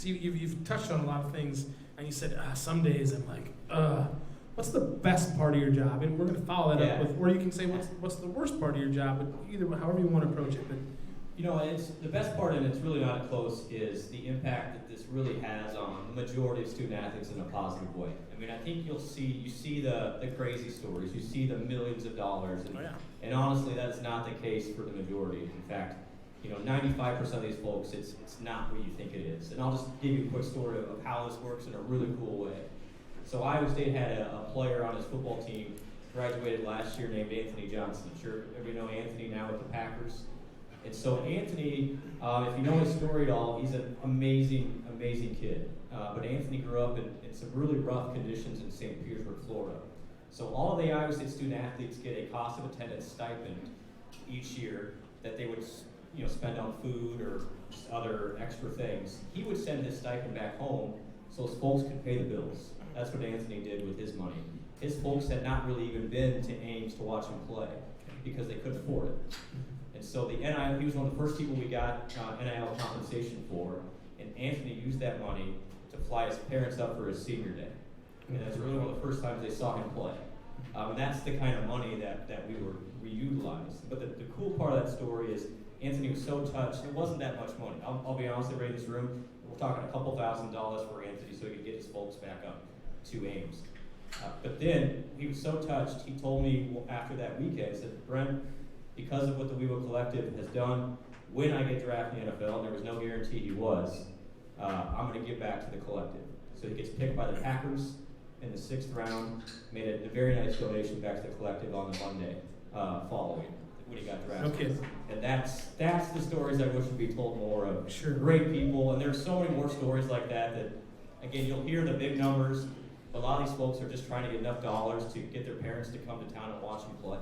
So you've touched on a lot of things, and you said, some days I'm like, what's the best part of your job? And we're going to follow that up with, or you can say, what's the worst part of your job? But either, however you want to approach it. But you know, it's the best part, and it's really not close, is the impact that this really has on the majority of student athletes in a positive way. I mean, I think you see the crazy stories, you see the millions of dollars, and honestly, that's not the case for the majority. In fact, you know, 95% of these folks, it's not what you think it is. And I'll just give you a quick story of how this works in a really cool way. So Iowa State had a player on his football team, graduated last year, named Anthony Johnson. I'm sure everybody know Anthony now with the Packers. And so Anthony, if you know his story at all, he's an amazing, amazing kid. But Anthony grew up in some really rough conditions in St. Petersburg, Florida. So all of the Iowa State student athletes get a cost of attendance stipend each year that they would, you know, spend on food or just other extra things. He would send his stipend back home so his folks could pay the bills. That's what Anthony did with his money. His folks had not really even been to Ames to watch him play because they couldn't afford it. And so the NIL, he was one of the first people we got NIL compensation for, and Anthony used that money to fly his parents up for his senior day. And that's really one of the first times they saw him play. And that's the kind of money that we utilized. But the cool part of that story is Anthony was so touched. It wasn't that much money. I'll be honest, everybody in this room, we're talking a couple $1,000s for Anthony so he could get his folks back up to Ames. But then he was so touched, he told me after that weekend, he said, Brent, because of what the We Will Collective has done, when I get drafted in the NFL, and there was no guarantee he was, I'm going to give back to the collective. So he gets picked by the Packers in the 6th round, made a very nice donation back to the collective on the Monday following when he got drafted. Okay. And that's the stories I wish would be told more of. Sure. Great people, and there's so many more stories like that, again, you'll hear the big numbers, but a lot of these folks are just trying to get enough dollars to get their parents to come to town and watch them play.